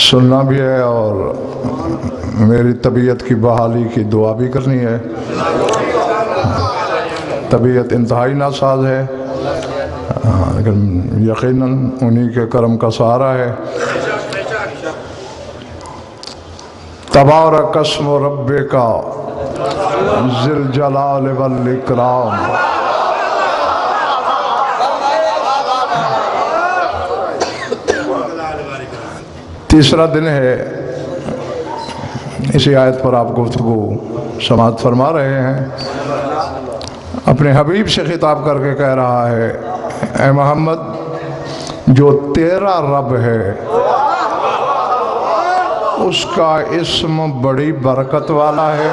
سننا بھی ہے اور میری طبیعت کی بحالی کی دعا بھی کرنی ہے۔ طبیعت انتہائی ناساز ہے، لیکن یقیناً انہی کے کرم کا سہارا ہے۔ تبارک اسم ربک ذی الجلال والاکرام۔ تیسرا دن ہے، اسی آیت پر آپ گفتگو سماعت فرما رہے ہیں۔ اپنے حبیب سے خطاب کر کے کہہ رہا ہے، اے محمد جو تیرا رب ہے اس کا اسم بڑی برکت والا ہے،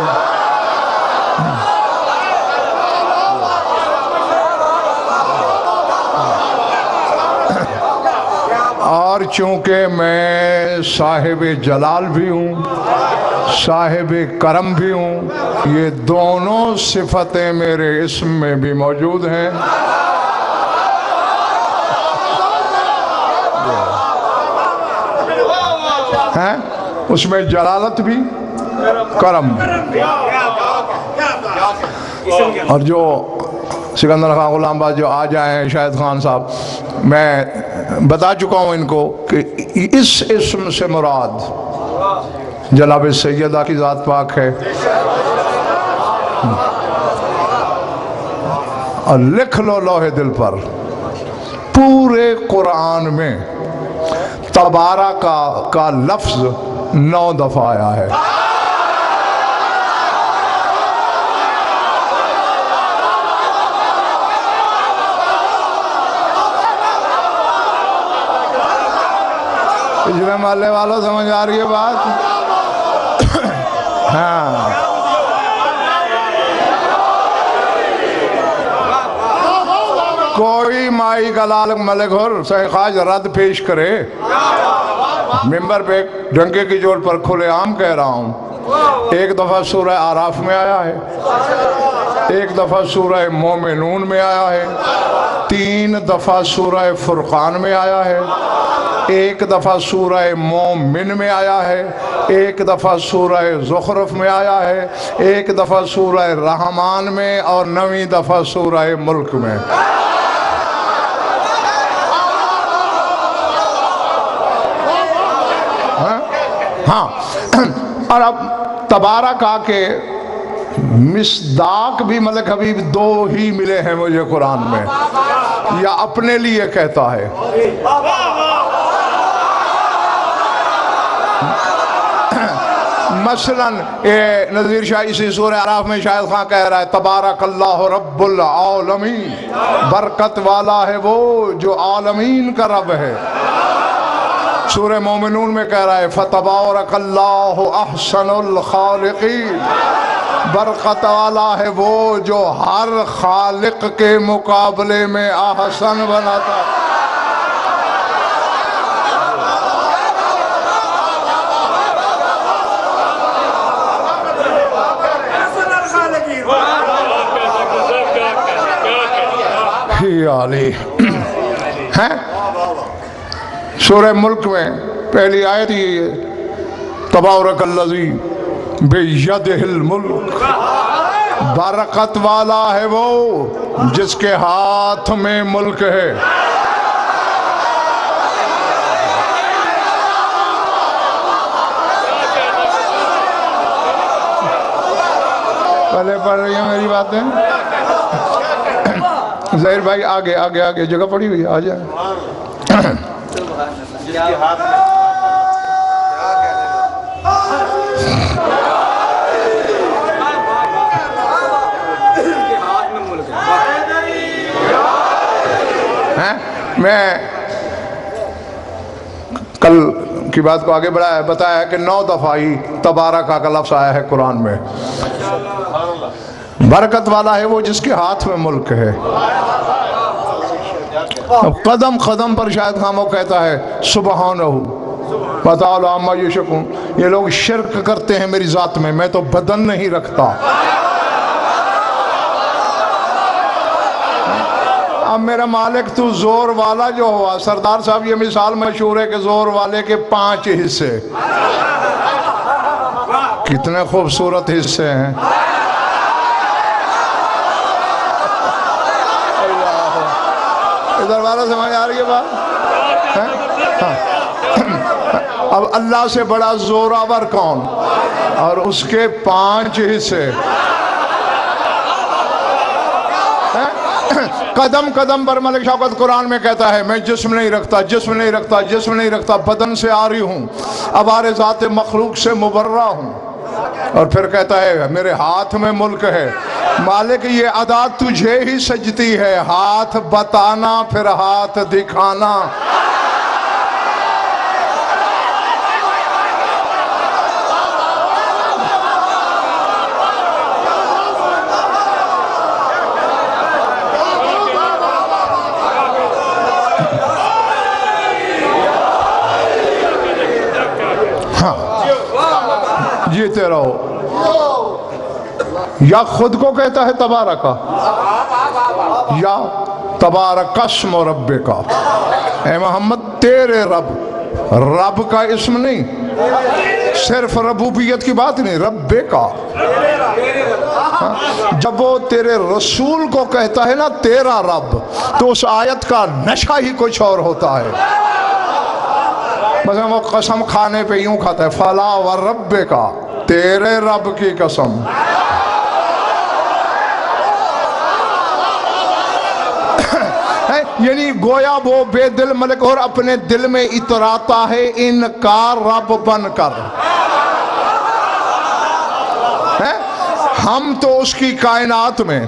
اور چونکہ میں صاحب جلال بھی ہوں، صاحب کرم بھی ہوں، یہ دونوں صفتیں میرے اسم میں بھی موجود ہیں۔ اس میں جلالت بھی، کرم بھی۔ اور جو سکندر خان غلام باز جو آ جائیں ہیں، شاہد خان صاحب، میں بتا چکا ہوں ان کو کہ اس اسم سے مراد جناب سیدہ کی ذات پاک ہے۔ اور لکھ لو لوح دل پر، پورے قرآن میں تبارک کا لفظ 9 دفعہ آیا ہے۔ پچھلے محلے والوں سمجھ آ رہی ہے بات؟ ہاں، کوئی مائی کا لال ملک اور سیخاج رد پیش کرے، ممبر پہ ڈنکے کی جوڑ پر کھلے عام کہہ رہا ہوں۔ ایک دفعہ سورہ آراف میں آیا ہے، ایک دفعہ سورہ مومنون میں آیا ہے، 3 دفعہ سورہ فرقان میں آیا ہے، ایک دفعہ سورہ مومن میں آیا ہے، ایک دفعہ سورہ زخرف میں آیا ہے، ایک دفعہ سورہ رحمان میں، اور 9ویں دفعہ سورہ ملک میں۔ ہاں، اور اب تبارک کے مصداق بھی ملک حبیب 2 ہی ملے ہیں مجھے قرآن میں، یا اپنے لیے کہتا ہے۔ مثلاً نذیر شاہ اسی سورہ اعراف میں شاہد خان کہہ رہا ہے، تبارک اللہ رب العالمین، برکت والا ہے وہ جو عالمین کا رب ہے۔ سورہ مومنون میں کہہ رہا ہے، فتبارک اللہ احسن الخالقین، برکت والا ہے وہ جو ہر خالق کے مقابلے میں احسن بناتا ہے۔ ہیں سورہ ملک میں پہلی آیت ہی ہے، تبارک الذی بیدہ الملک، برکت والا ہے وہ جس کے ہاتھ میں ملک ہے۔ پہلے پڑھ رہی ہیں میری باتیں؟ ظاہر بھائی آگے آگے آگے جگہ پڑی ہوئی ہے، آ جائیں۔ میں کل کی بات کو آگے بڑھایا، بتایا کہ 9 دفعہ ہی تبارک کا لفظ آیا ہے قرآن میں۔ برکت والا ہے وہ جس کے ہاتھ میں ملک ہے۔ قدم قدم پر شاید خامو کہتا ہے سبحانہ وتعالی عما یشرکون، یہ لوگ شرک کرتے ہیں میری ذات میں تو بدن نہیں رکھتا۔ اب میرا مالک تو زور والا جو ہوا. سردار صاحب یہ مثال مشہور ہے کہ زور والے کے 5 حصے. کتنے خوبصورت حصے ہیں. ادھر والا سمجھ آ رہی ہے بات؟ اب اللہ سے بڑا زوراور کون؟ اور اس کے 5 حصے. قدم قدم پر ملک شوکت قرآن میں کہتا ہے میں جسم نہیں رکھتا، جسم نہیں رکھتا، جسم نہیں رکھتا، بدن سے آری ہوں، عبارِ ذات مخلوق سے مبرہ ہوں. اور پھر کہتا ہے میرے ہاتھ میں ملک ہے. مالک یہ ادا تجھے ہی سجتی ہے، ہاتھ بتانا پھر ہاتھ دکھانا. جیتے رہو. یا خود کو کہتا ہے تبارکا، یا تبارک اسم ربکا. اے محمد تیرے رب، رب کا اسم نہیں، صرف ربوبیت کی بات نہیں، رب کا. جب وہ تیرے رسول کو کہتا ہے نا تیرا رب، تو اس آیت کا نشہ ہی کچھ اور ہوتا ہے. بس وہ قسم کھانے پہ یوں کھاتا ہے فلا وربکا، تیرے رب کی قسم. یعنی گویا وہ بے دل ملک اور اپنے دل میں اتراتا ہے ان کا رب بن کر. ہم تو اس کی کائنات میں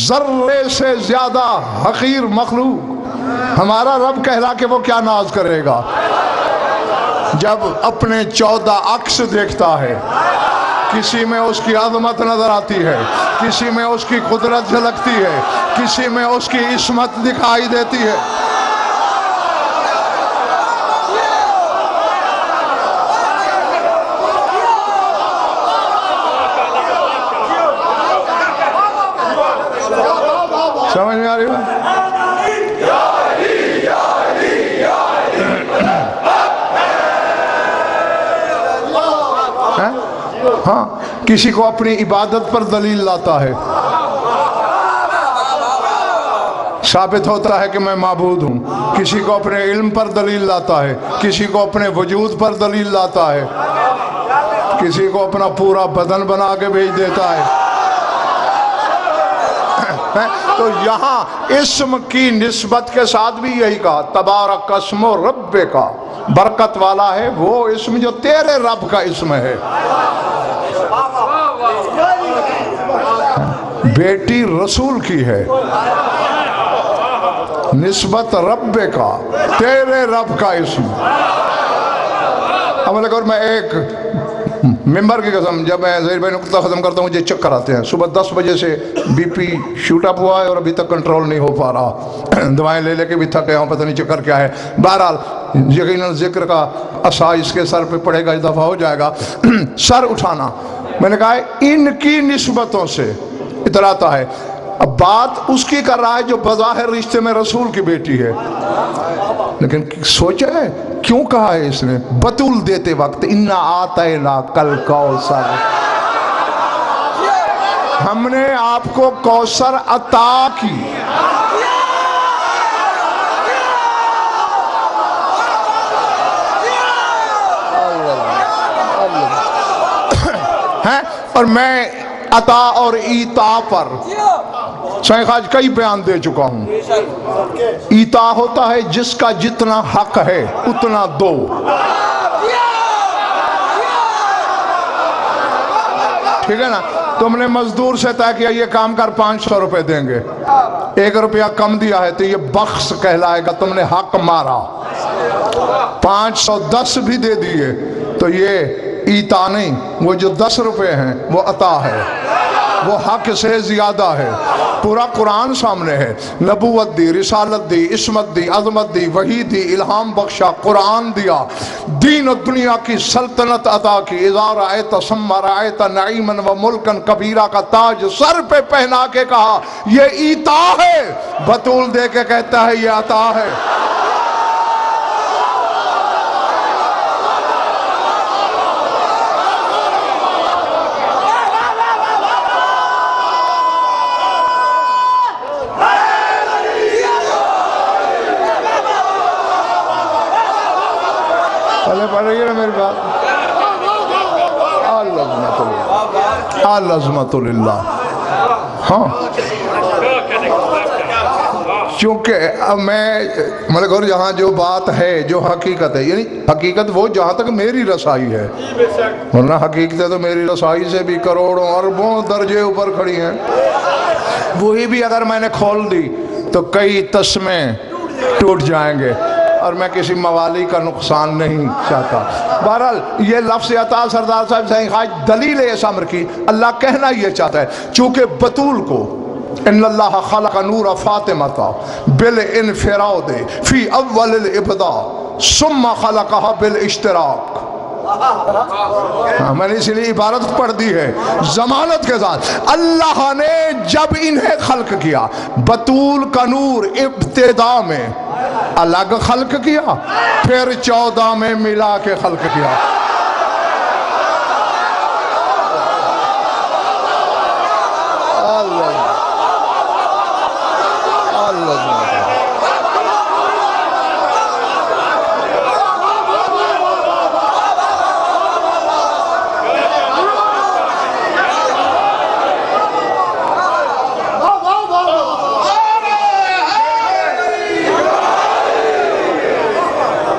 ذرے سے زیادہ حقیر مخلوق، ہمارا رب کہلا کہ وہ کیا ناز کرے گا جب اپنے 14 عکس دیکھتا ہے. کسی میں اس کی عظمت نظر آتی ہے، کسی میں اس کی قدرت جھلکتی ہے، کسی میں اس کی عصمت دکھائی دیتی ہے. سمجھ میں آ رہی ہے؟ ہاں کسی کو اپنی عبادت پر دلیل لاتا ہے، ثابت ہوتا ہے کہ میں معبود ہوں. کسی کو اپنے علم پر دلیل لاتا ہے، کسی کو اپنے وجود پر دلیل لاتا ہے، کسی کو اپنا پورا بدن بنا کے بھیج دیتا ہے. تو یہاں اسم کی نسبت کے ساتھ بھی یہی کہا تبارک اسم ربکا، برکت والا ہے وہ اسم جو تیرے رب کا اسم ہے. بیٹی رسول کی ہے، نسبت رب کا، تیرے رب کا اسم. اب اور میں ایک ممبر کی قسم، جب میں ظہیر بھائی نقطہ ختم کرتا ہوں مجھے چکر آتے ہیں. صبح 10 بجے سے بی پی شوٹ اپ ہوا ہے اور ابھی تک کنٹرول نہیں ہو پا رہا. دوائیں لے لے کے بھی تھکے ہوں، پتہ نہیں چکر کیا ہے. بہرحال یقیناً ذکر کا عصا اس کے سر پہ پڑے گا، اس دفعہ ہو جائے گا. سر اٹھانا، میں نے کہا ان کی نسبتوں سے اتراتا ہے. اب بات اس کی کر رہا ہے جو بظاہر رشتے میں رسول کی بیٹی ہے، لیکن سوچا ہے کیوں کہا ہے اس نے بطول دیتے وقت اِنَّا آتَيْنَاكَ الْكَوْثَرَ، ہم نے آپ کو کوثر عطا کی. اور میں عطا اور ایتا پر شیخ آج کئی بیان دے چکا ہوں. ایتا ہوتا ہے جس کا جتنا حق ہے اتنا دو. ٹھیک ہے نا؟ تم نے مزدور سے طے کیا یہ کام کر 500 روپے دیں گے، 1 روپیہ کم دیا ہے تو یہ بخس کہلائے گا، تم نے حق مارا. 510 بھی دے دیے تو یہ ایتا نہیں، وہ جو 10 روپے ہیں وہ عطا ہے. وہ حق سے زیادہ ہے. پورا قرآن سامنے ہے. نبوت دی، رسالت دی، عصمت دی، عظمت دی، وحی دی، الہام بخشا، قرآن دیا، دین و دنیا کی سلطنت عطا کی. اذا رأیت ثم رأیت نعیما و ملکا کبیرہ کا تاج سر پہ پہنا کے کہا یہ عطا ہے. بطول دے کے کہتا ہے یہ عطا ہے. پڑھ رہی ہے نا میری بات؟ العظمت للہ. ہاں چونکہ اب میں ملک اور جہاں جو بات ہے جو حقیقت ہے، یعنی حقیقت وہ جہاں تک میری رسائی ہے، ورنہ حقیقتیں تو میری رسائی سے بھی کروڑوں اربوں درجے اوپر کھڑی ہیں. وہی بھی اگر میں نے کھول دی تو کئی تسمے ٹوٹ جائیں گے، اور میں کسی موالی کا نقصان نہیں چاہتا. بہرحال یہ لفظ عطا سردار صاحب صحیح خواہش دلیل اس امر کی اللہ کہنا یہ چاہتا ہے. چونکہ بطول کو ان اللہ خلق نور فاطمہ بالانفراد فی اول الابداع ثم خلقها بالاشتراک. میں نے اس لیے عبارت پڑھ دی ہے ضمانت کے ساتھ. اللہ نے جب انہیں خلق کیا بطول کا نور ابتدا میں الگ خلق کیا، پھر 14 میں ملا کے خلق کیا.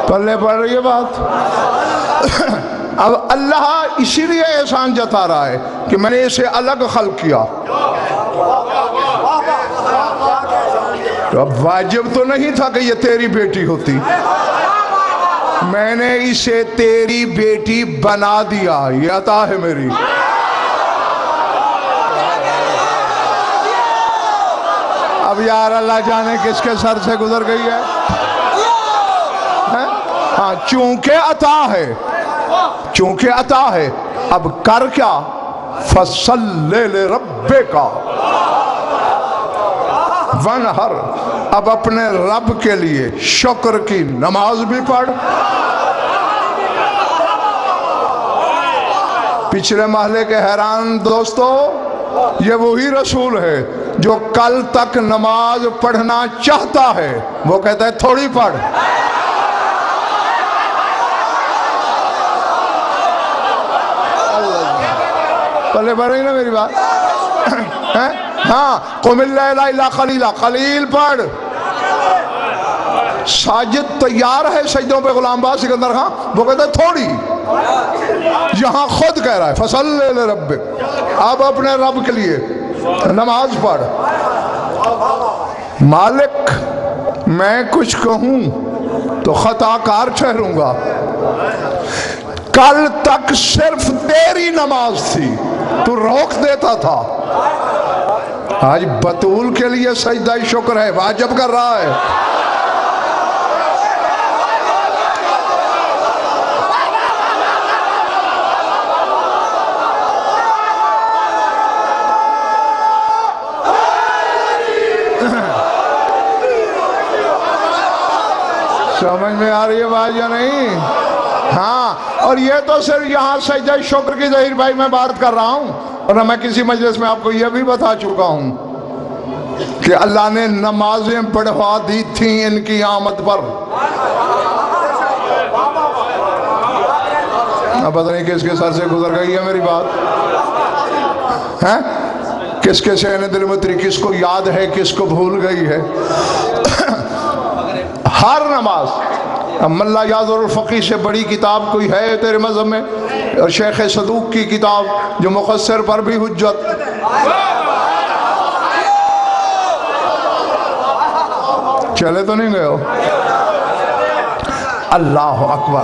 پلے پڑھ رہی ہے بات؟ اب اللہ اسی لیے احسان جتا رہا ہے کہ میں نے اسے الگ خلق کیا. تو اب واجب تو نہیں تھا کہ یہ تیری بیٹی ہوتی، میں نے اسے تیری بیٹی بنا دیا، یہ عطا ہے میری. اب یار اللہ جانے کس کے سر سے گزر گئی ہے. ہاں چونکہ عطا ہے اب کر کیا؟ فَصَلِّ لِرَبِّكَ وَانْحَرْ. اب اپنے رب کے لیے شکر کی نماز بھی پڑھ. پچھلے محلے کے حیران دوستو، یہ وہی رسول ہے جو کل تک نماز پڑھنا چاہتا ہے، وہ کہتا ہے تھوڑی پڑھ. پلے پڑھ رہی نا میری بات؟ ہاں قم اللیل الا قلیلا، قلیل پڑھ. ساجد تیار ہے سجدوں پہ غلام باز سکندر خان، وہ کہتا ہے تھوڑی. یہاں خود کہہ رہا ہے فصلی لربک، اب اپنے رب کے لیے نماز پڑھ. مالک میں کچھ کہوں تو خطا کار ٹھہروں گا. کل تک صرف تیری نماز تھی، تو روک دیتا تھا. آج بطول کے لیے سجدہ شکر ہے، واجب کر رہا ہے. سمجھ میں آ رہی ہے بات یا نہیں؟ ہاں، اور یہ تو صرف یہاں سجدہ شکر کی ظہیر بھائی میں بات کر رہا ہوں، اور میں کسی مجلس میں آپ کو یہ بھی بتا چکا ہوں کہ اللہ نے نمازیں بڑھوا دی تھیں ان کی آمد پر. اب پتہ نہیں کس کے سر سے گزر گئی ہے میری بات، ہیں کس کے شہن دل متری، کس کو یاد ہے کس کو بھول گئی ہے. ہر نماز، ملا یاظر الفقی سے بڑی کتاب کوئی ہے تیرے مذہب میں؟ اور شیخ صدوق کی کتاب جو مقصر پر بھی حجت. چلے تو نہیں گئے ہو؟ اللہ اکبر.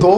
2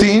3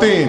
3।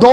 2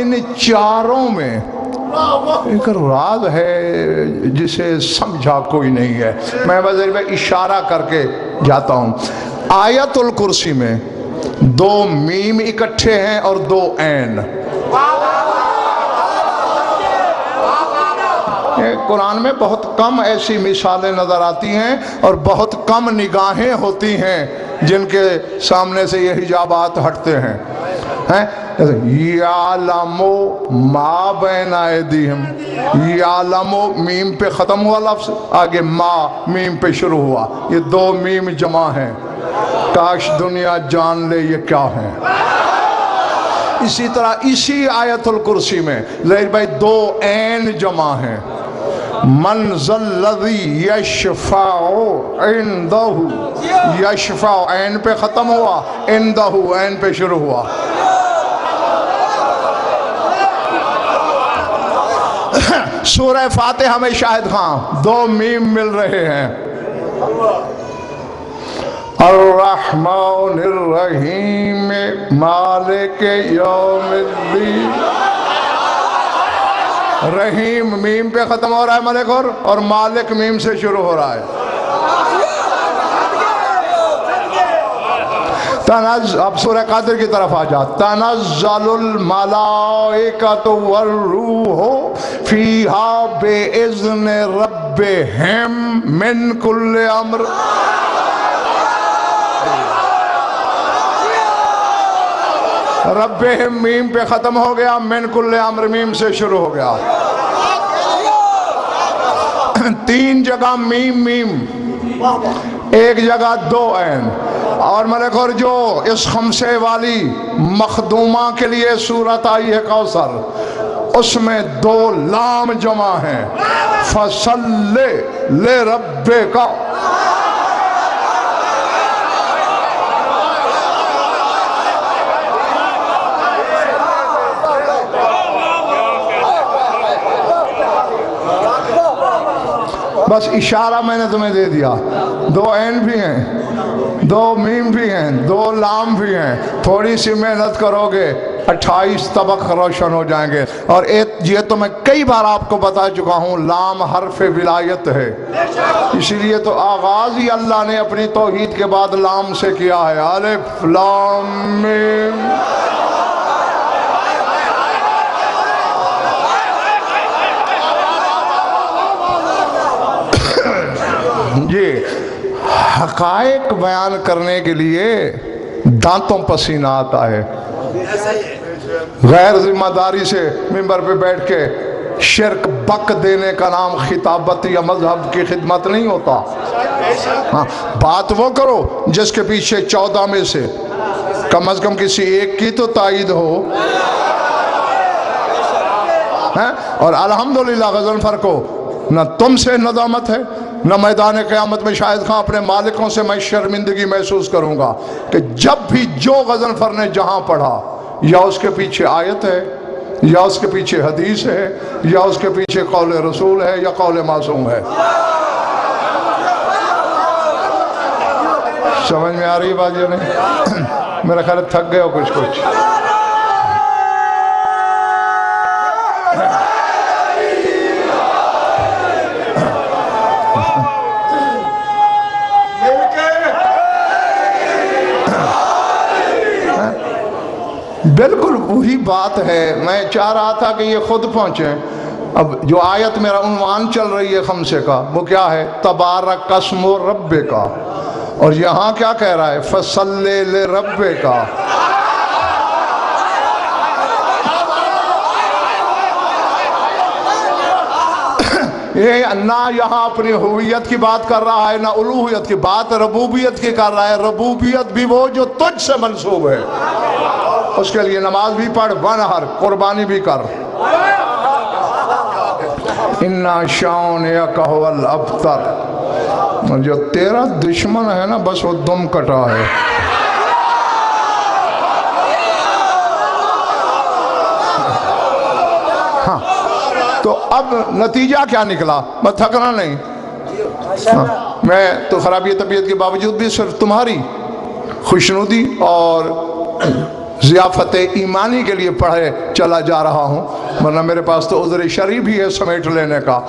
ان چاروں میں ایک راز ہے جسے سمجھا کوئی نہیں ہے. میں بس اشارہ کر کے جاتا ہوں. آیت الکرسی میں 2 میم اکٹھے ہیں اور 2 عین. قرآن میں بہت کم ایسی مثالیں نظر آتی ہیں اور بہت کم نگاہیں ہوتی ہیں جن کے سامنے سے یہ حجابات ہٹتے ہیں. یعلمو ما بین ایدیہم. یعلمو میم پہ ختم ہوا لفظ, آگے ما میم پہ شروع ہوا. یہ 2 میم جمع ہیں. کاش دنیا جان لے یہ کیا ہیں. اسی طرح اسی آیت الکرسی میں ظاہر بھائی 2 عین جمع ہیں. من ذا الذی یشفع عندہ. یشفع عین پہ ختم ہوا, عندہ عین پہ شروع ہوا. سورہ فاتحہ میں شاہد خان 2 میم مل رہے ہیں. الرحمن الرحیم مالک یوم الدین. رحیم میم پہ ختم ہو رہا ہے ملک, اور مالک میم سے شروع ہو رہا ہے. اب سورہ قادر کی طرف آ جا. تنزل الملائکۃ والروح فیہا بإذن ربہم من کل امر. ربہم میم پہ ختم ہو گیا, من کل امر میم سے شروع ہو گیا. 3 جگہ میم میم, ایک جگہ 2 عین. اور ملک اور جو اس خمسے والی مخدومہ کے لیے صورت آئی ہے کوثر, اس میں 2 لام جمع ہیں. فصل لربک. بس اشارہ میں نے تمہیں دے دیا. 2 عین بھی ہیں, 2 میم بھی ہیں, 2 لام بھی ہیں. تھوڑی سی محنت کرو گے 28 طبق روشن ہو جائیں گے. اور یہ تو میں کئی بار آپ کو بتا چکا ہوں, لام حرف ولایت ہے. اسی لیے تو آغاز ہی اللہ نے اپنی توحید کے بعد لام سے کیا ہے. الف لام میم. یہ حقائق بیان کرنے کے لیے دانتوں پسینہ آتا ہے. غیر ذمہ داری سے ممبر پہ بیٹھ کے شرک بک دینے کا نام خطابت یا مذہب کی خدمت نہیں ہوتا. ہاں, بات وہ کرو جس کے پیچھے 14 میں سے کم از کم کسی ایک کی تو تائید ہو. اور الحمدللہ غضنفر کو نہ تم سے ندامت ہے, نہ میدان قیامت میں شاہد خان اپنے مالکوں سے میں شرمندگی محسوس کروں گا کہ جب بھی جو غضنفر نے جہاں پڑھا, یا اس کے پیچھے آیت ہے, یا اس کے پیچھے حدیث ہے, یا اس کے پیچھے قول رسول ہے, یا قول معصوم ہے. سمجھ میں آ رہی بات یا نہیں؟ میرا خیال تھک گئے ہو کچھ. بالکل وہی بات ہے. میں چاہ رہا تھا کہ یہ خود پہنچیں. اب جو آیت میرا عنوان چل رہی ہے خمسے کا, وہ کیا ہے؟ تبارک اسم ربک. اور یہاں کیا کہہ رہا ہے؟ فصل لربک. یہ نہ یہاں اپنی ہویت کی بات کر رہا ہے, نہ الوہیت کی بات, ربوبیت کی کر رہا ہے. ربوبیت بھی وہ جو تجھ سے منسوب ہے. اس کے لیے نماز بھی پڑھ, ونہر, قربانی بھی کر. اِنَّا شَانِئَكَ هُوَ الْأَبْتَرُ. جو تیرا دشمن ہے نا, بس وہ دم کٹا ہے. ہاں, تو اب نتیجہ کیا نکلا؟ میں تھکنا نہیں. میں تو خرابی طبیعت کے باوجود بھی صرف تمہاری خوشنودی اور ضیافت ایمانی کے لیے پڑھے چلا جا رہا ہوں، ورنہ میرے پاس تو عذر شرعی بھی ہے سمیٹ لینے کا۔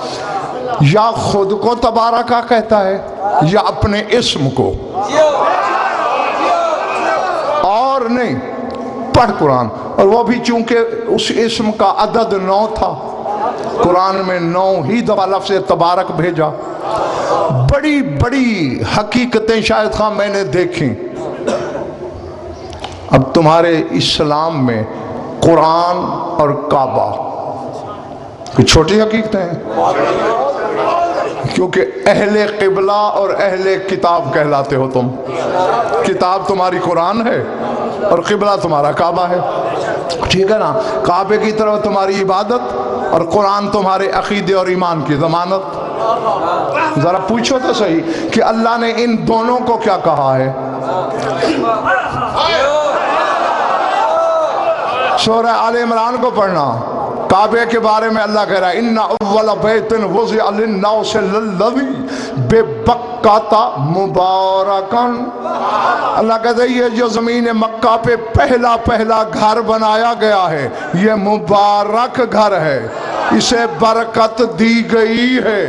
یا خود کو تبارکہ کہتا ہے یا اپنے اسم کو، اور نہیں۔ پڑھ قرآن، اور وہ بھی چونکہ اس اسم کا عدد 9 تھا، قرآن میں 9 ہی دفعہ لفظ تبارک بھیجا۔ بڑی بڑی حقیقتیں شاید خواہ میں نے دیکھیں۔ اب تمہارے اسلام میں قرآن اور کعبہ کوئی چھوٹی حقیقتیں ہیں، کیونکہ اہل قبلہ اور اہل کتاب کہلاتے ہو تم۔ کتاب تمہاری قرآن ہے اور قبلہ تمہارا کعبہ ہے، ٹھیک ہے نا؟ کعبے کی طرف تمہاری عبادت اور قرآن تمہارے عقیدے اور ایمان کی ضمانت۔ ذرا پوچھو تو صحیح کہ اللہ نے ان دونوں کو کیا کہا ہے؟ سورہ آل عمران کو پڑھنا، کعبے کے بارے میں اللہ کہہ رہا ہے ان اول بیت وضع للناس للذی ببکۃ مبارکا۔ اللہ کہتا ہے یہ جو زمین مکہ پہ پہلا گھر بنایا گیا ہے یہ مبارک گھر ہے، اسے برکت دی گئی ہے۔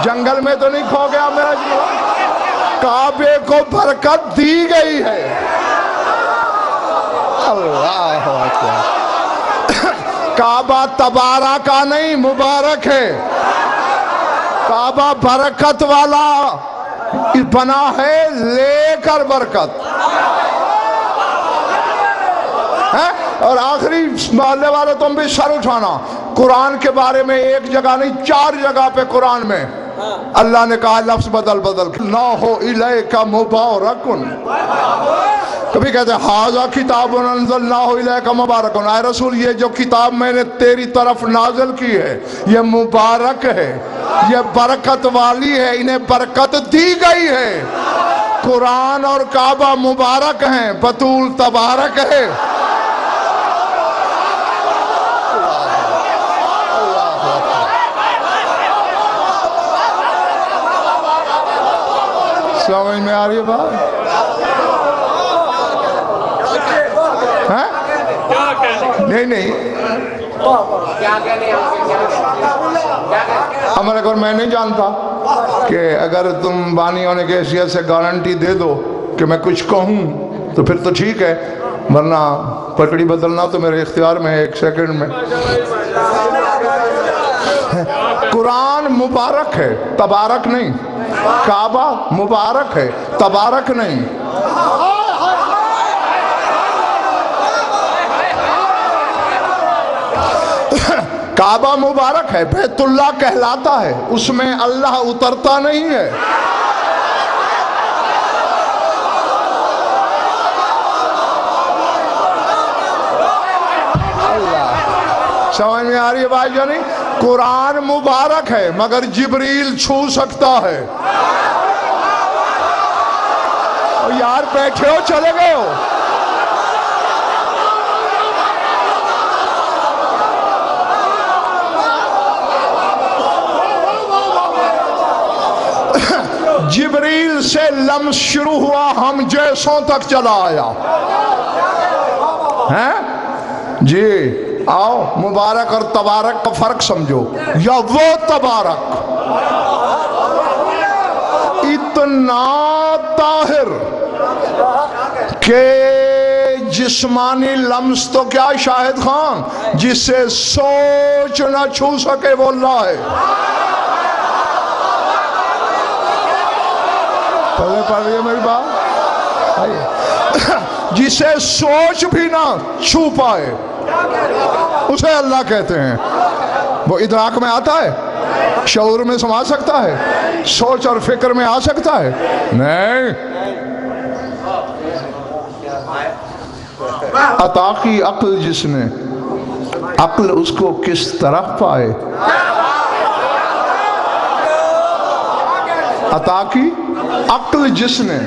جنگل میں تو نہیں کھو گیا میرا جنگل، کعبے کو برکت دی گئی ہے۔ اللہ اکبر۔ کعبہ تبارکہ نہیں مبارک ہے، کعبہ برکت والا بنا ہے، لے کر برکت ہے۔ اور آخری محلے والے تم بھی سر اٹھانا، قرآن کے بارے میں ایک جگہ نہیں 4 جگہ پہ قرآن میں اللہ نے کہا لفظ بدل نہ ہو الیک مبارکن۔ کبھی کہتے ہیں ھذا کتاب انزلناہ الیک مبارکن، اے رسول یہ جو کتاب میں نے تیری طرف نازل کی ہے یہ مبارک ہے، یہ برکت والی ہے، انہیں برکت دی گئی ہے۔ قرآن اور کعبہ مبارک ہیں، بطول تبارک ہے۔ سمجھ میں آ رہی ہے بات؟ نہیں ہمارے گھر میں نہیں جانتا کہ اگر تم بانی ہونے کی حیثیت سے گارنٹی دے دو کہ میں کچھ کہوں تو پھر تو ٹھیک ہے، ورنہ پکڑی بدلنا تو میرے اختیار میں ہے 1 سیکنڈ میں۔ قرآن مبارک ہے، تبارک نہیں۔ کعبہ مبارک ہے، تبارک نہیں۔ کعبہ مبارک ہے، بیت اللہ کہلاتا ہے، اس میں اللہ اترتا نہیں ہے۔ سمجھ میں آ رہی ہے بھائی جانی؟ قرآن مبارک ہے مگر جبریل چھو سکتا ہے۔ یار بیٹھے ہو چلے گئے ہو؟ جبریل سے لمس شروع ہوا، ہم جیسوں تک چلا آیا ہیں جی۔ آؤ مبارک اور تبارک کا فرق سمجھو، یا وہ تبارک اتنا طاہر کہ جسمانی لمس تو کیا شاہد خان، جسے سوچ نہ چھو سکے وہ اللہ ہے۔ پہلے پڑھ رہی ہے میری بات؟ جسے سوچ بھی نہ چھو پائے اسے اللہ کہتے ہیں۔ وہ ادراک میں آتا ہے، شعور میں سما سکتا ہے، سوچ اور فکر میں آ سکتا ہے؟ نہیں۔ عطا کی عقل جس نے، عقل اس کو کس طرح پائے؟ عطا کی عقل جس نے،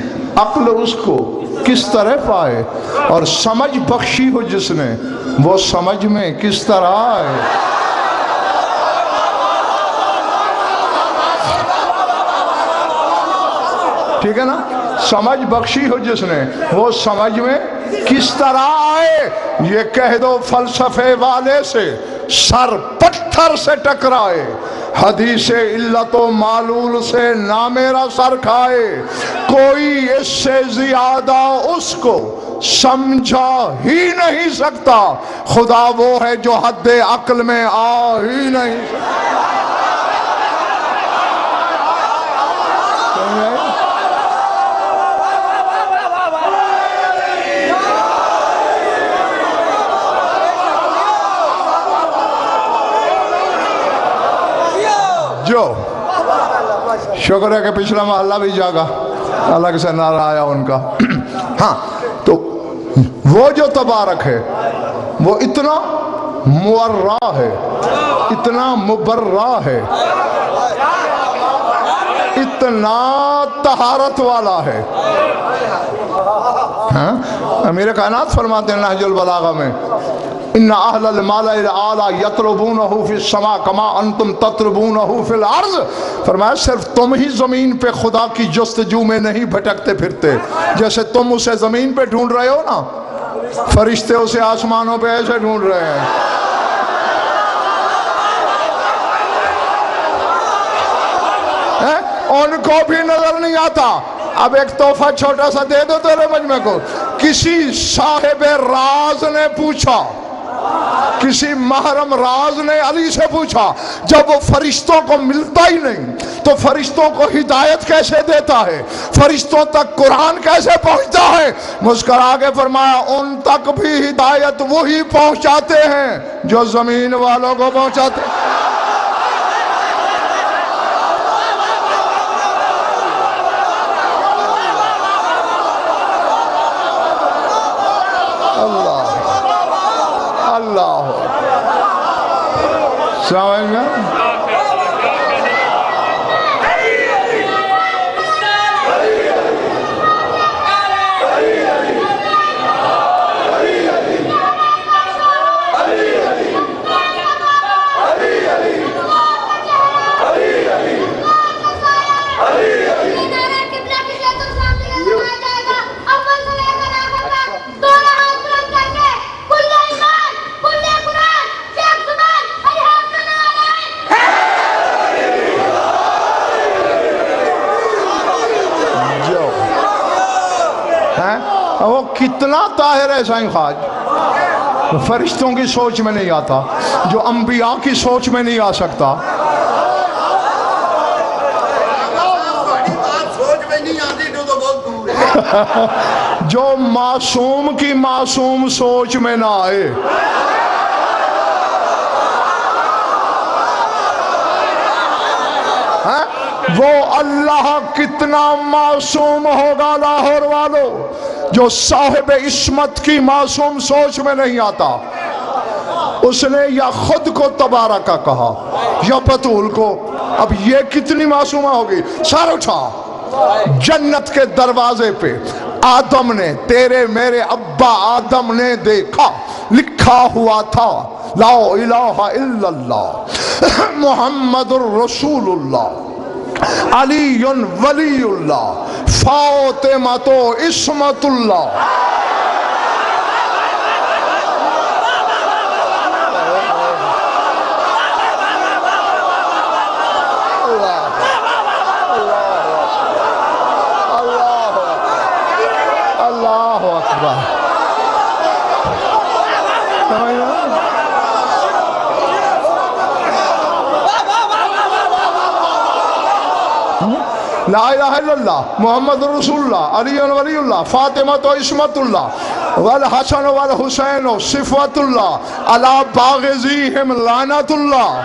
عقل اس کو کس طرح پائے، اور سمجھ بخشی ہو جس نے، وہ سمجھ میں کس طرح آئے۔ ٹھیک ہے نا؟ سمجھ بخشی ہو جس نے، وہ سمجھ میں کس طرح آئے یہ کہہ دو فلسفے والے سے، سر پتھر سے ٹکرائے، حدیث علت و معلول سے نہ میرا سر کھائے، کوئی اس سے زیادہ اس کو سمجھا ہی نہیں سکتا، خدا وہ ہے جو حد عقل میں آ ہی نہیں سکتا۔ جو شکر ہے کہ پچھلا محلہ بھی جاگا، الگ سے نعرہ آیا ان کا۔ ہاں تو وہ جو تبارک ہے وہ اتنا مورع ہے، اتنا مبرع ہے، اتنا طہارت والا ہے۔ ہاں امیر کائنات فرماتے ہیں نہج البلاغہ میں، ان اہل المال الاعلی یطلبونہ فی السماء کما انتم تطلبونہ فی الارض، فرمایا صرف تم ہی زمین پہ خدا کی جستجو میں نہیں بھٹکتے پھرتے، جیسے تم اسے زمین پہ ڈھونڈ رہے ہو نا، فرشتے اسے آسمانوں پہ ایسے ڈھونڈ رہے ہیں۔ ان کو بھی نظر نہیں آتا۔ اب ایک تحفہ چھوٹا سا دے دو تیرے مجمع کو، کسی صاحب راز نے پوچھا، کسی محرم راز نے علی سے پوچھا، جب وہ فرشتوں کو ملتا ہی نہیں تو فرشتوں کو ہدایت کیسے دیتا ہے، فرشتوں تک قرآن کیسے پہنچتا ہے؟ مسکرا کے فرمایا ان تک بھی ہدایت وہی پہنچاتے ہیں جو زمین والوں کو پہنچاتے ہیں۔ اللہ سمجھ گیا؟ وہ کتنا طاہر ہے سائیں خواج، فرشتوں کی سوچ میں نہیں آتا، جو انبیاء کی سوچ میں نہیں آ سکتا۔ جو معصوم کی معصوم سوچ میں نہ آئے۔ وہ اللہ کتنا معصوم ہوگا لاہور والو، جو صاحب عصمت کی معصوم سوچ میں نہیں آتا۔ اس نے یا خود کو تبارکہ کہا یا بطول کو، اب یہ کتنی معصومہ ہوگی؟ سر اٹھا، جنت کے دروازے پہ آدم نے، تیرے میرے ابا آدم نے دیکھا، لکھا ہوا تھا لا الہ الا اللہ محمد الرسول اللہ علی ولی اللہ فاطمہ عصمت اللہ۔ اللہ اکبر۔ لا الہ الا اللہ محمد رسول اللہ علی ولی اللہ فاطمہ عصمت اللہ والحسن والحسین صفوت اللہ علی باغضیہم لعنت اللہ۔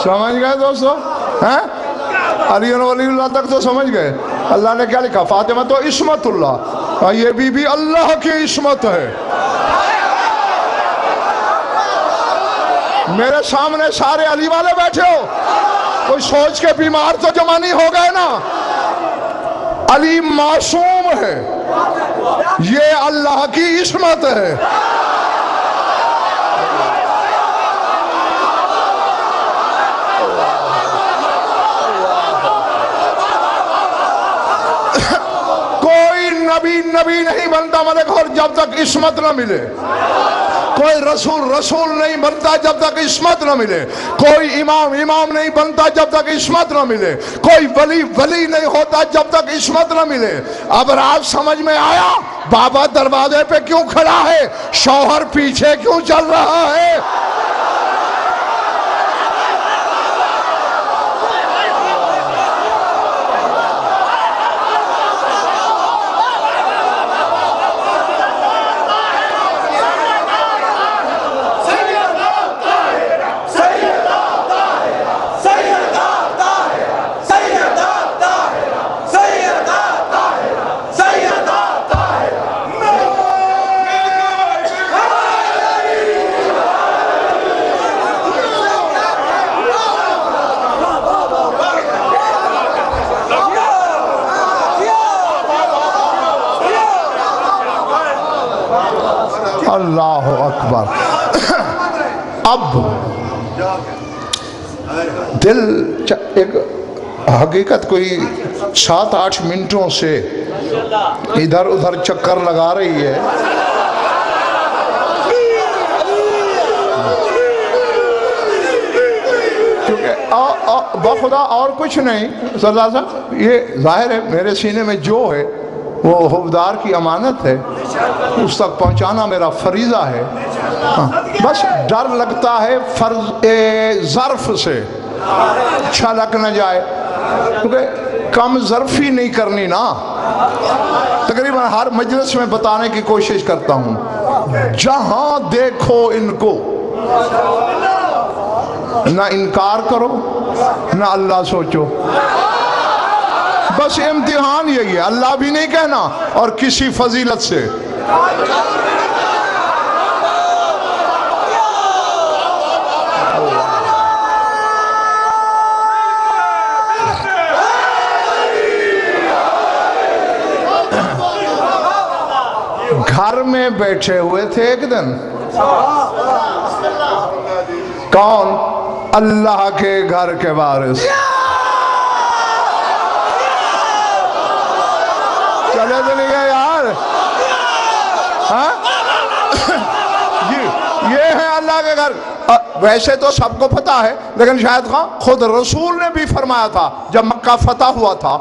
سمجھ گئے دوستو؟ علی ولی اللہ تک تو سمجھ گئے۔ اللہ نے کیا لکھا؟ فاطمہ تو عصمت اللہ، یہ بی بی اللہ کی عصمت ہے۔ میرے سامنے سارے علی والے بیٹھے ہو، کوئی سوچ کے بیمار تو جمع نہیں ہو گئے نا؟ علی معصوم ہے، یہ اللہ کی عصمت ہے۔ کوئی نبی نہیں بنتا ملک اور جب تک عصمت نہ ملے، کوئی رسول نہیں بنتا جب تک عصمت نہ ملے، کوئی امام نہیں بنتا جب تک عصمت نہ ملے، کوئی ولی نہیں ہوتا جب تک عصمت نہ ملے۔ اب رات سمجھ میں آیا بابا دروازے پہ کیوں کھڑا ہے، شوہر پیچھے کیوں چل رہا ہے؟ اللہ اکبر۔ اب دل ایک حقیقت کوئی 7-8 منٹوں سے ادھر ادھر چکر لگا رہی ہے۔ کیونکہ بخدا اور کچھ نہیں سردار صاحب، یہ ظاہر ہے میرے سینے میں جو ہے وہ حبدار کی امانت ہے، اس تک پہنچانا میرا فریضہ ہے۔ بس ڈر لگتا ہے ظرف سے چھلک نہ جائے، کیونکہ کم ظرفی نہیں کرنی نا۔ تقریباً ہر مجلس میں بتانے کی کوشش کرتا ہوں، جہاں دیکھو ان کو نہ انکار کرو نہ اللہ سوچو، بس امتحان یہی ہے، اللہ بھی نہیں کہنا اور کسی فضیلت سے۔ گھر میں بیٹھے ہوئے تھے ایک دن، کون؟ اللہ کے گھر کے وارث۔ چلے تو نہیں گئے یار؟ یہ ہے اللہ کے گھر۔ ویسے تو سب کو پتہ ہے، لیکن شاید خود رسول نے بھی فرمایا تھا جب مکہ فتح ہوا تھا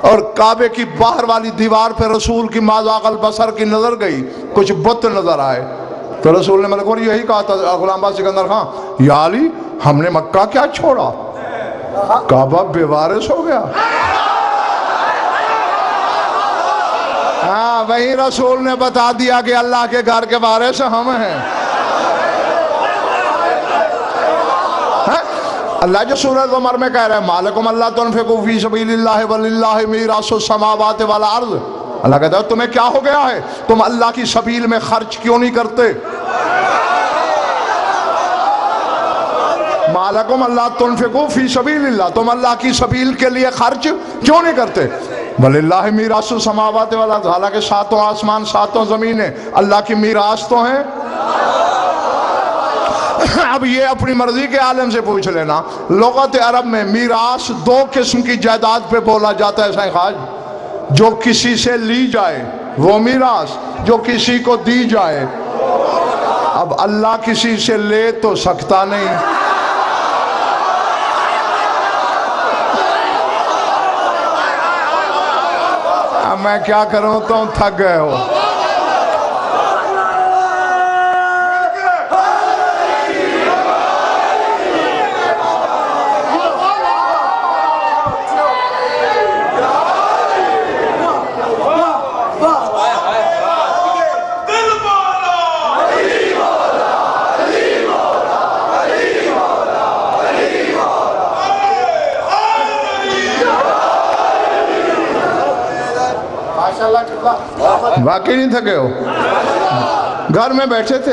اور کعبے کی باہر والی دیوار پہ رسول کی مازاغ البصر کی نظر گئی، کچھ بت نظر آئے، تو رسول نے ملک اور یہی کہا تھا غلام عباس سکندر خان، یا علی ہم نے مکہ کیا چھوڑا، کعبہ بے وارث ہو گیا۔ ہاں وہی رسول نے بتا دیا کہ اللہ کے گھر کے وارث ہم ہیں۔ اللہ جو سورہ زمر میں کہہ رہے ہیں مالکم اللہ تنفقوا فی سبیل اللہ وللہ میراث السماوات والارض، اللہ کہتا ہے تمہیں کیا ہو گیا ہے، تم اللہ کی سبیل میں خرچ کیوں نہیں کرتے؟ مالکم اللہ تنفقوا فی سبیل اللہ، تم اللہ کی سبیل کے لیے خرچ کیوں نہیں کرتے؟ وَلِلَّهِ مِيرَاثُ السَّمَاوَاتِ وَالْأَرْضِ، حالانکہ ساتوں آسمان ساتوں زمینیں اللہ کی میراث تو ہیں۔ اب یہ اپنی مرضی کے عالم سے پوچھ لینا، لغت عرب میں میراث 2 قسم کی جائیداد پہ بولا جاتا ہے سائیں خاج، جو کسی سے لی جائے وہ میراث، جو کسی کو دی جائے۔ اب اللہ کسی سے لے تو سکتا نہیں، اب میں کیا کروں، تم تھک گئے ہو۔ واقعی نہیں تھکے ہو؟ گھر میں بیٹھے تھے،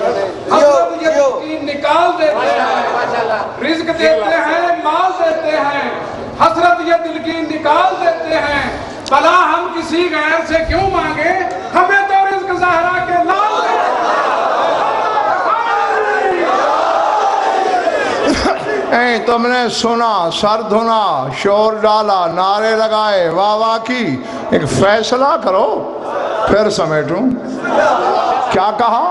حضرت یقین نکال دیتے ہیں، رزق دیتے ہیں، مال دیتے ہیں، حسرت یہ دل کی نکال دیتے ہیں، بلا ہم کسی غیر سے کیوں مانگے، ہمیں تو رزق زہرا کے لال دیتے ہیں۔ تم نے سنا، سر دھنا، شور ڈالا، نعرے لگائے، واہ واہ کی، ایک فیصلہ کرو پھر سمیٹوں۔ کیا کہا؟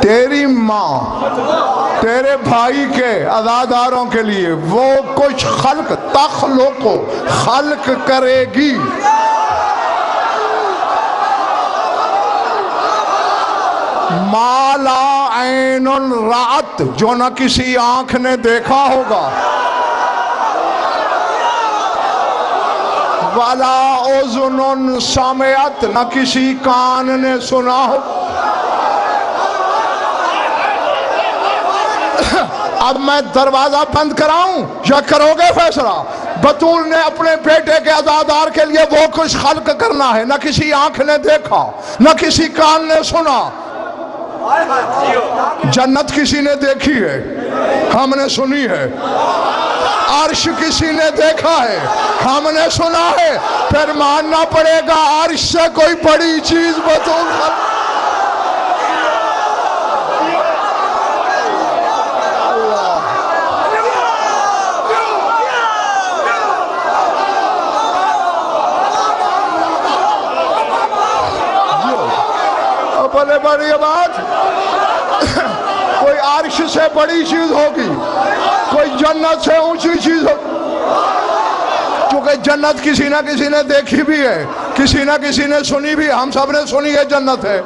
تیری ماں تیرے بھائی کے عزاداروں کے لیے وہ کچھ خلق تخلق خلق کرے گی، ما لا عین رأت، جو نہ کسی آنکھ نے دیکھا ہوگا، ولا اذن سمعت، نہ کسی کان نے سنا ہو۔ اب میں دروازہ بند کراؤں یا کرو گے فیصلہ؟ بطول نے اپنے بیٹے کے عزادار کے لیے وہ کچھ خلق کرنا ہے، نہ کسی آنکھ نے دیکھا، نہ کسی کان نے سنا۔ جنت کسی نے دیکھی ہے، ہم نے سنی ہے، عرش کسی نے دیکھا ہے، ہم نے سنا ہے، پھر ماننا پڑے گا عرش سے کوئی بڑی چیز بطول خلق۔ بڑے بڑی بات، کوئی عرش سے بڑی چیز ہوگی، کوئی جنت سے اونچی چیز ہوگی، کیونکہ جنت کسی نہ کسی نے دیکھی بھی ہے، کسی نہ کسی نے سنی بھی ہے، ہم سب نے سنی ہے جنت ہے۔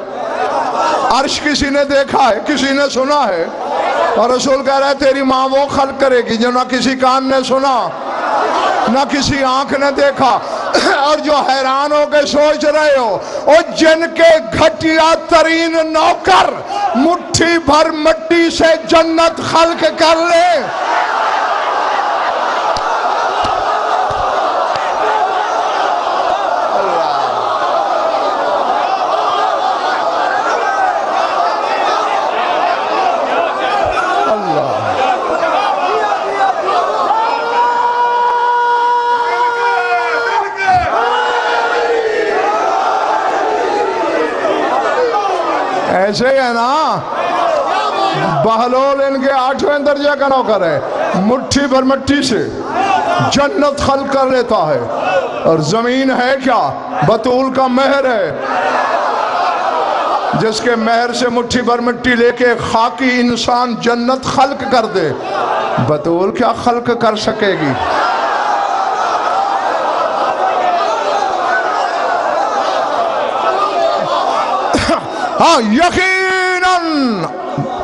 عرش کسی نے دیکھا ہے، کسی نے سنا ہے، اور رسول کہہ رہا ہے تیری ماں وہ خلق کرے گی جو نہ کسی کان نے سنا، نہ کسی آنکھ نے دیکھا۔ اور جو حیران ہو کے سوچ رہے ہو، اور جن کے گھٹیا ترین نوکر مٹھی بھر مٹی سے جنت خلق کر لے، ایسے ہی ہے نا، بہلول ان کے 8ویں درجہ کا نوکر ہے، مٹھی بھر مٹی سے جنت خلق کر لیتا ہے، اور زمین ہے کیا؟ بطول کا مہر ہے، جس کے مہر سے مٹھی بھر مٹی لے کے خاکی انسان جنت خلق کر دے، بطول کیا خلق کر سکے گی؟ ہاں یقیناً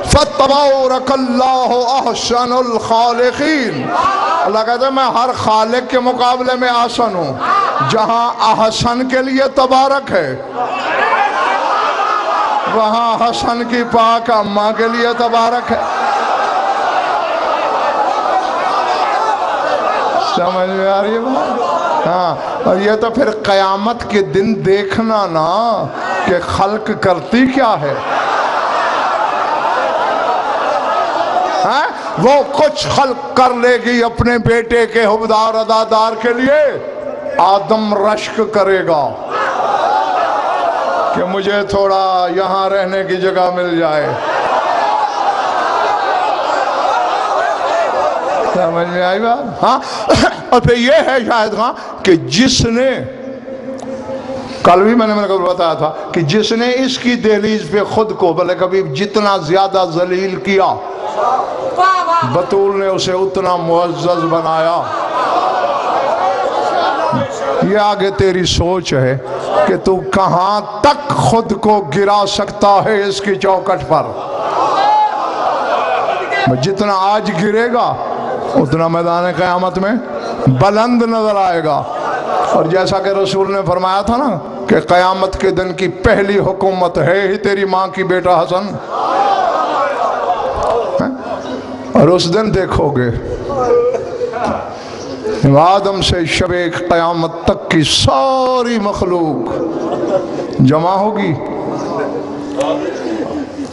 فتبارک اللہ احسن الخالقین، اللہ کہتا ہے میں ہر خالق کے مقابلے میں احسن ہوں۔ جہاں احسن کے لیے تبارک ہے، وہاں حسن کی پاک اماں کے لیے تبارک ہے۔ سمجھ میں آ رہی ہے بات؟ ہاں، اور یہ تو پھر قیامت کے دن دیکھنا نا کہ خلق کرتی کیا ہے۔ وہ کچھ خلق کر لے گی اپنے بیٹے کے حبدار عزادار کے لیے، آدم رشک کرے گا کہ مجھے تھوڑا یہاں رہنے کی جگہ مل جائے۔ سمجھ میں آئی بات؟ ہاں، اور پھر یہ ہے شاہد خان کہ جس نے، کل بھی میں نے بتایا تھا کہ جس نے اس کی دہلیز پہ خود کو بلے کبھی جتنا زیادہ ذلیل کیا، بطول نے اسے اتنا معزز بنایا۔ یہ آگے تیری سوچ ہے کہ تو کہاں تک خود کو گرا سکتا ہے اس کی چوکٹ پر۔ جتنا آج گرے گا اتنا میدان قیامت میں بلند نظر آئے گا۔ اور جیسا کہ رسول نے فرمایا تھا نا کہ قیامت کے دن کی پہلی حکومت ہے ہی تیری ماں کی بیٹا حسن، اور اس دن دیکھو گے آدم سے شب قیامت تک کی ساری مخلوق جمع ہوگی،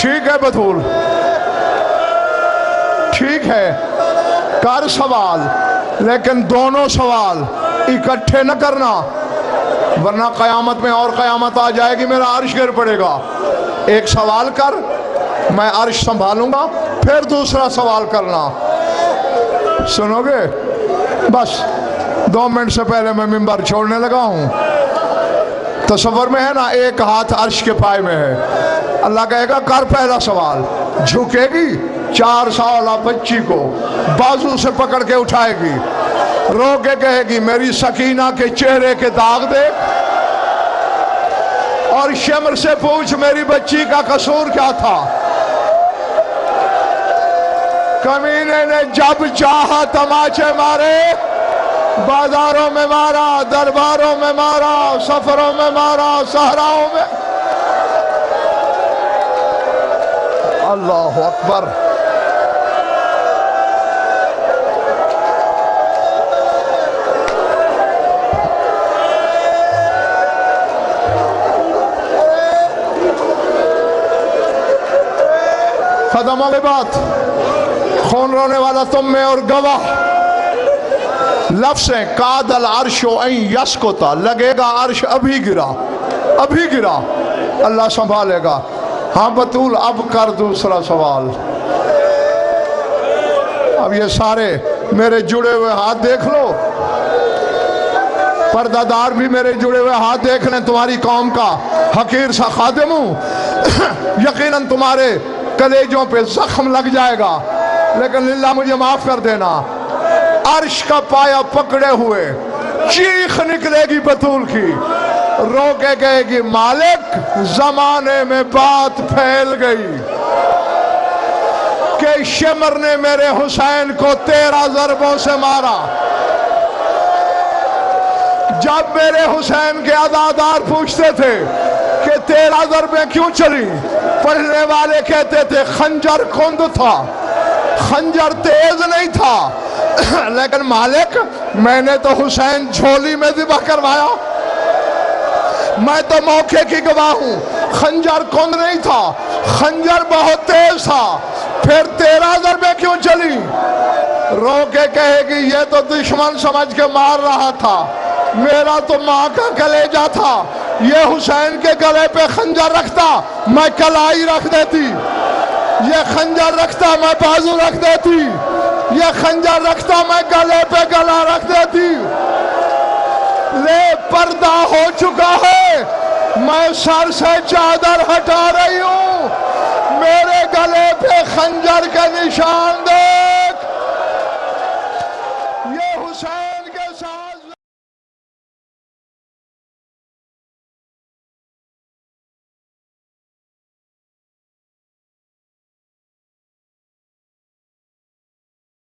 ٹھیک ہے بطول، ٹھیک ہے، کر سوال، لیکن دونوں سوال اکٹھے نہ کرنا، ورنہ قیامت میں اور قیامت آ جائے گی، میرا عرش گر پڑے گا۔ ایک سوال کر، میں عرش سنبھالوں گا، پھر دوسرا سوال کرنا، سنو گے؟ بس 2 منٹ سے پہلے میں منبر چھوڑنے لگا ہوں۔ تصور میں ہے نا، ایک ہاتھ عرش کے پائے میں ہے، اللہ کہے گا کر پہلا سوال، جھکے گی 4 سالہ بچی کو بازو سے پکڑ کے اٹھائے گی، رو کے کہے گی میری سکینہ کے چہرے کے داغ دیکھ، اور شمر سے پوچھ میری بچی کا قصور کیا تھا۔ کمینے نے جب چاہا تماچے مارے، بازاروں میں مارا، درباروں میں مارا، سفروں میں مارا، صحراؤں میں۔ اللہ اکبر۔ ختم ہو گئی بات، خون رونے والا تم میں اور گواہ لفظ ہیں، کاد العرش ان یسکتا، لگے گا عرش ابھی گرا، ابھی گرا، اللہ سنبھالے گا۔ ہاں بطول اب کر دوسرا سوال۔ اب یہ سارے میرے جڑے ہوئے ہاتھ دیکھ لو، پردہ دار بھی میرے جڑے ہوئے ہاتھ دیکھ لیں، تمہاری قوم کا حقیر سا خادم ہوں، یقیناً تمہارے کلیجوں پہ زخم لگ جائے گا، لیکن اللہ مجھے معاف کر دینا۔ عرش کا پایا پکڑے ہوئے چیخ نکلے گی بطول کی، رو کے کہے گی مالک زمانے میں بات پھیل گئی کہ شمر نے میرے حسین کو 13 ضربوں سے مارا۔ جب میرے حسین کے عزادار پوچھتے تھے کہ 13 ضربیں کیوں چلی، پڑھنے والے کہتے تھے خنجر کند تھا، خنجر تیز نہیں تھا، لیکن مالک میں نے تو حسین جھولی میں ذبح کروایا، میں تو موقع کی گواہ ہوں، خنجر کند نہیں تھا، خنجر بہت تیز تھا، پھر 13 ضربیں کیوں چلی؟ رو کے کہے گی یہ تو دشمن سمجھ کے مار رہا تھا، میرا تو ماں کا کلیجہ تھا، یہ حسین کے گلے پہ خنجر رکھتا میں کلائی رکھ دیتی، یہ خنجر رکھتا میں بازو رکھ دیتی، یہ خنجر رکھتا میں گلے پہ گلا رکھ دیتی۔ لے پردہ ہو چکا ہے، میں سر سے چادر ہٹا رہی ہوں، میرے گلے پہ خنجر کے نشان دیکھ، یہ حسین